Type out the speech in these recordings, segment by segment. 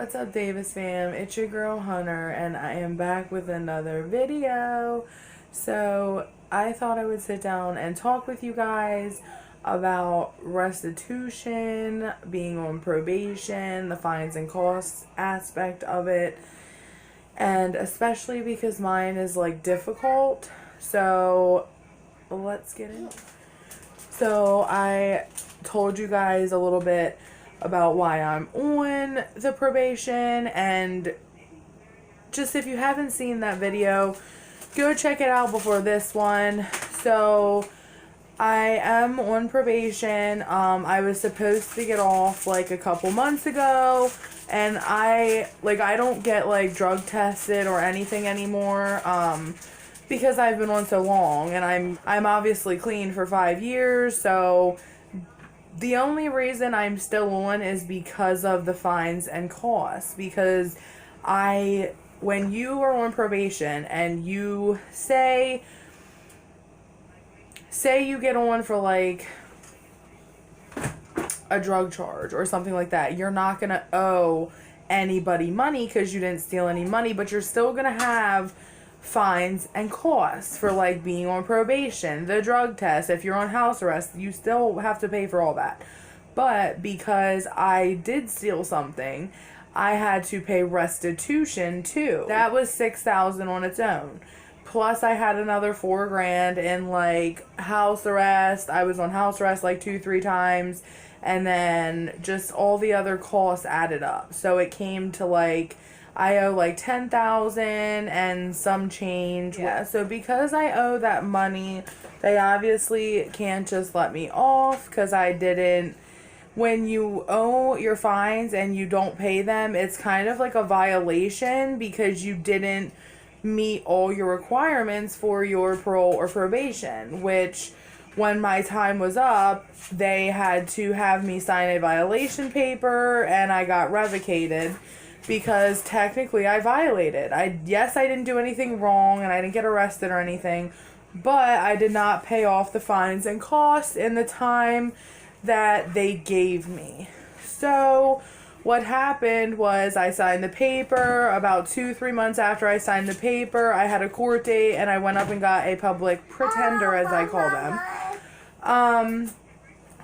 What's up, Davis fam? It's your girl Hunter, and I am back with another video. So I thought I would sit down and talk with you guys about restitution, being on probation, the fines and costs aspect of it, and especially because mine is like difficult. So let's get in. So I told you guys a little bit about why I'm on the probation, and just if you haven't seen that video, go check it out before this one. So I am on probation. I was supposed to get off like a couple months ago, and I don't get like drug tested or anything anymore because I've been on so long, and I'm obviously clean for 5 years. So the only reason I'm still on is because of the fines and costs. Because when you are on probation and you say you get on for like a drug charge or something like that, you're not going to owe anybody money because you didn't steal any money, but you're still going to have fines and costs for like being on probation, the drug test. If you're on house arrest, you still have to pay for all that. But because I did steal something, I had to pay restitution too. That was $6,000 on its own. Plus I had another $4,000 in like house arrest. I was on house arrest like 2-3 times, and then just all the other costs added up. So it came to like I owe like $10,000 and some change. Yeah, so because I owe that money, they obviously can't just let me off because I didn't. When you owe your fines and you don't pay them, it's kind of like a violation because you didn't meet all your requirements for your parole or probation, which when my time was up, they had to have me sign a violation paper, and I got revocated because technically I violated. Yes, I didn't do anything wrong and I didn't get arrested or anything, but I did not pay off the fines and costs in the time that they gave me. So what happened was I signed the paper. About 2-3 months after I signed the paper, I had a court date, and I went up and got a public pretender, as I call them.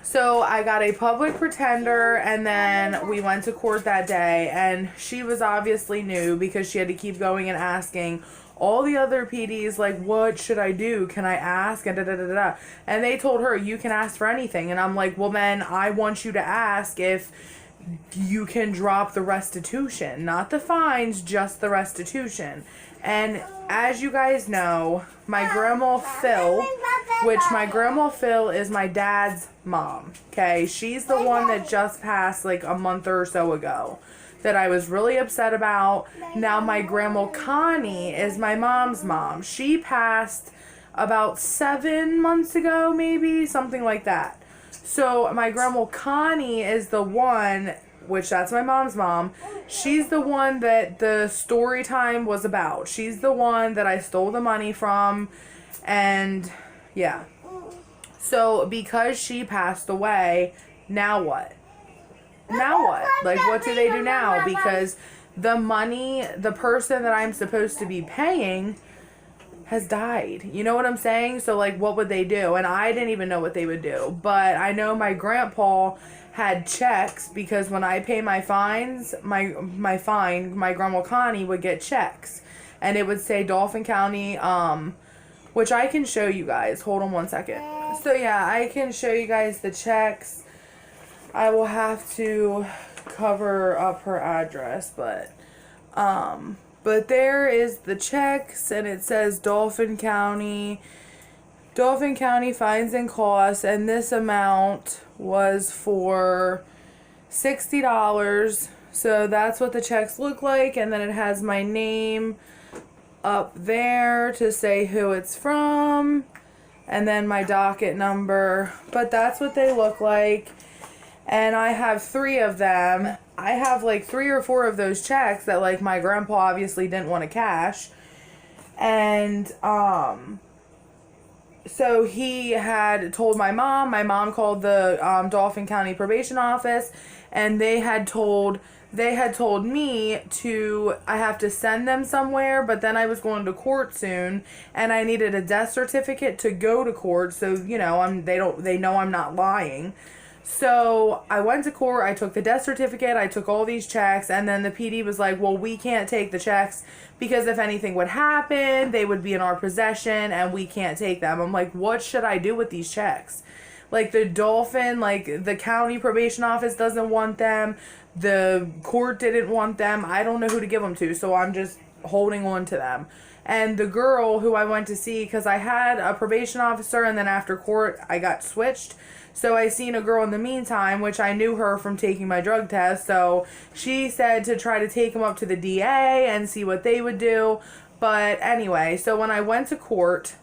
So I got a public pretender, and then we went to court that day, and she was obviously new because she had to keep going and asking all the other PDs, like, what should I do? Can I ask? And da-da-da-da-da. And they told her, you can ask for anything. And I'm like, well, then I want you to ask if you can drop the restitution. Not the fines, just the restitution. And as you guys know, my grandma Phil, which my grandma Phil is my dad's mom, okay? She's the one that just passed like a month or so ago that I was really upset about. Now my grandma Connie is my mom's mom. She passed about 7 months ago, maybe, something like that. So my grandma Connie is the one, which that's my mom's mom. She's the one that the story time was about. She's the one that I stole the money from, and yeah. So because she passed away, now what? Now what? Like, what do they do now? Because the money, the person that I'm supposed to be paying has died. You know what I'm saying? So, like, what would they do? And I didn't even know what they would do. But I know my grandpa had checks because when I pay my fines, my grandma Connie would get checks. And it would say Dauphin County, which I can show you guys. Hold on one second. So, yeah, I can show you guys the checks. I will have to cover up her address, but there is the checks, and it says Dauphin County fines and costs, and this amount was for $60. So that's what the checks look like, and then it has my name up there to say who it's from, and then my docket number. But that's what they look like. And I have 3 of them. I have like 3 or 4 of those checks that like my grandpa obviously didn't want to cash. And so he had told my mom called the Dauphin County Probation Office, and they had told me to, I have to send them somewhere, but then I was going to court soon and I needed a death certificate to go to court, so they know I'm not lying. So I went to court, I took the death certificate, I took all these checks, and then the PD was like, well, we can't take the checks because if anything would happen, they would be in our possession and we can't take them. I'm like, what should I do with these checks? Like the Dauphin, like the county probation office doesn't want them. The court didn't want them. I don't know who to give them to, so I'm just holding on to them. And the girl who I went to see, because I had a probation officer and then after court I got switched. So I seen a girl in the meantime, which I knew her from taking my drug test. So she said to try to take him up to the DA and see what they would do. But anyway, so when I went to court,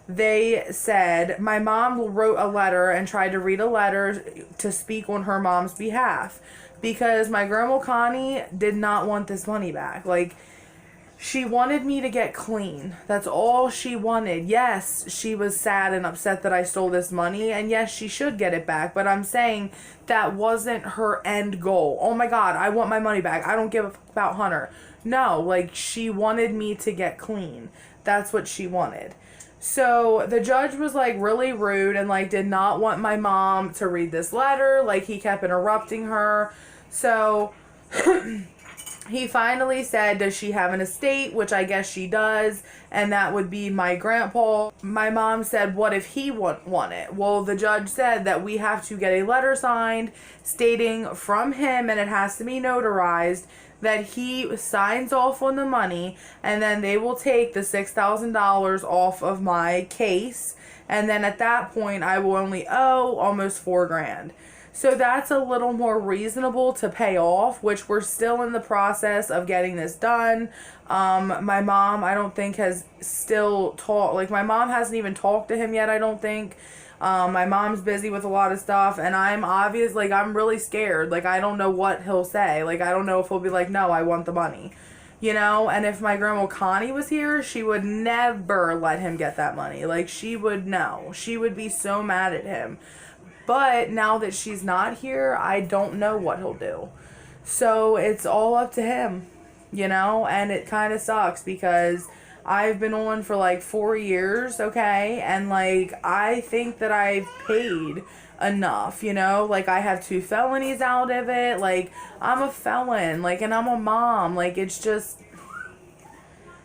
they said my mom wrote a letter and tried to read a letter to speak on her mom's behalf. Because my grandma Connie did not want this money back. Like, she wanted me to get clean. That's all she wanted. Yes, she was sad and upset that I stole this money. And yes, she should get it back. But I'm saying that wasn't her end goal. Oh my God, I want my money back. I don't give a fuck about Hunter. No, like, she wanted me to get clean. That's what she wanted. So the judge was like really rude and like did not want my mom to read this letter. Like, he kept interrupting her. So he finally said, does she have an estate? Which I guess she does. And that would be my grandpa. My mom said, what if he want it? Well, the judge said that we have to get a letter signed stating from him, and it has to be notarized, that he signs off on the money, and then they will take the $6,000 off of my case. And then at that point, I will only owe almost $4,000. So that's a little more reasonable to pay off, which we're still in the process of getting this done. My mom, I don't think, has still talked. Like, my mom hasn't even talked to him yet, I don't think. My mom's busy with a lot of stuff, and I'm really scared. Like, I don't know what he'll say. Like, I don't know if he'll be like, no, I want the money. And if my grandma Connie was here, she would never let him get that money. Like, she would know. She would be so mad at him. But now that she's not here, I don't know what he'll do. So it's all up to him, and it kind of sucks because I've been on for like 4 years, okay? And like, I think that I've paid enough, like I have 2 felonies out of it. Like, I'm a felon, like, and I'm a mom. Like, it's just,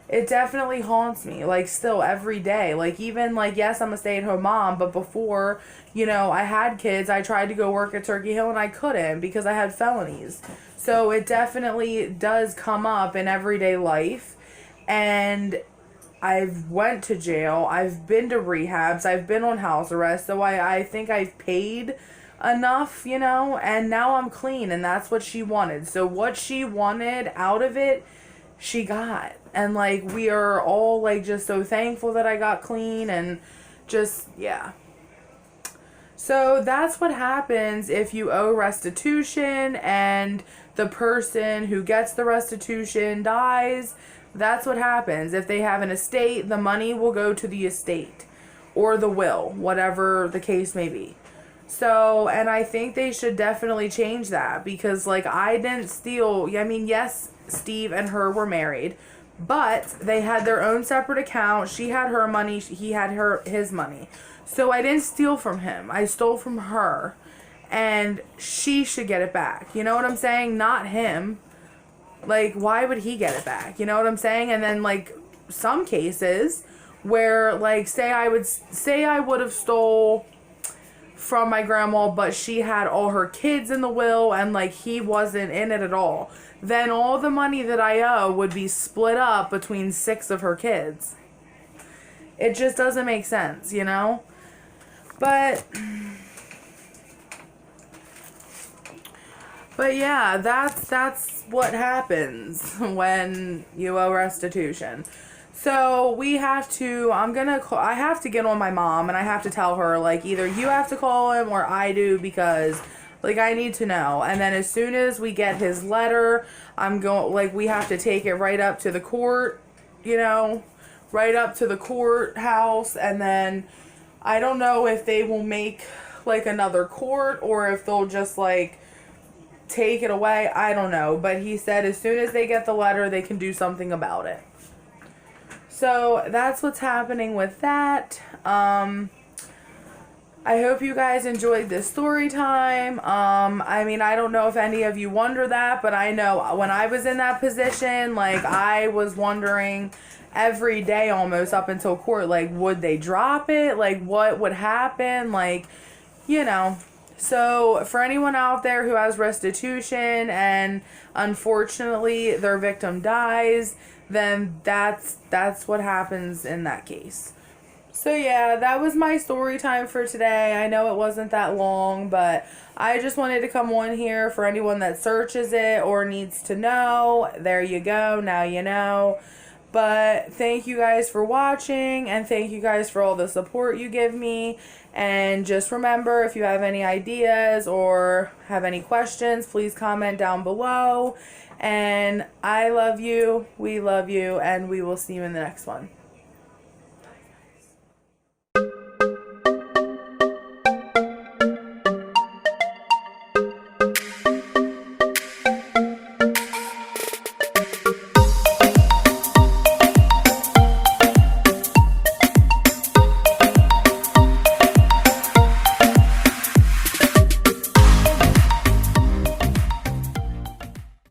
it definitely haunts me, like, still every day. Like, even, like, yes, I'm a stay-at-home mom, but before, I had kids, I tried to go work at Turkey Hill and I couldn't because I had felonies. So it definitely does come up in everyday life. And I've went to jail, I've been to rehabs, I've been on house arrest, so I think I've paid enough, and now I'm clean, and that's what she wanted. So what she wanted out of it, she got. And like, we are all like just so thankful that I got clean, and just, yeah. So that's what happens if you owe restitution and the person who gets the restitution dies. That's what happens. If they have an estate, the money will go to the estate or the will, whatever the case may be. So, and I think they should definitely change that because, like, I didn't steal. I mean, yes, Steve and her were married, but they had their own separate account. She had her money. He had his money. So I didn't steal from him. I stole from her, and she should get it back. You know what I'm saying? Not him. Like, why would he get it back? You know what I'm saying? And then, like, some cases where, like, say I would have stole from my grandma, but she had all her kids in the will and, like, he wasn't in it at all. Then all the money that I owe would be split up between 6 of her kids. It just doesn't make sense, But yeah, that's what happens when you owe restitution. So we have to, I have to get on my mom and I have to tell her, like, either you have to call him or I do because, like, I need to know. And then as soon as we get his letter, we have to take it right up to the court, right up to the courthouse, and then I don't know if they will make like another court or if they'll just like take it away. I don't know. But he said as soon as they get the letter, they can do something about it. So that's what's happening with that. I hope you guys enjoyed this story time. I mean, I don't know if any of you wonder that, but I know when I was in that position, like, I was wondering every day almost up until court, like, would they drop it? Like, what would happen? Like, you know. So for anyone out there who has restitution and unfortunately their victim dies, then that's what happens in that case. So yeah, that was my story time for today. I know it wasn't that long, but I just wanted to come on here for anyone that searches it or needs to know. There you go. Now you know. But thank you guys for watching, and thank you guys for all the support you give me. And just remember, if you have any ideas or have any questions, please comment down below. And I love you, we love you, and we will see you in the next one.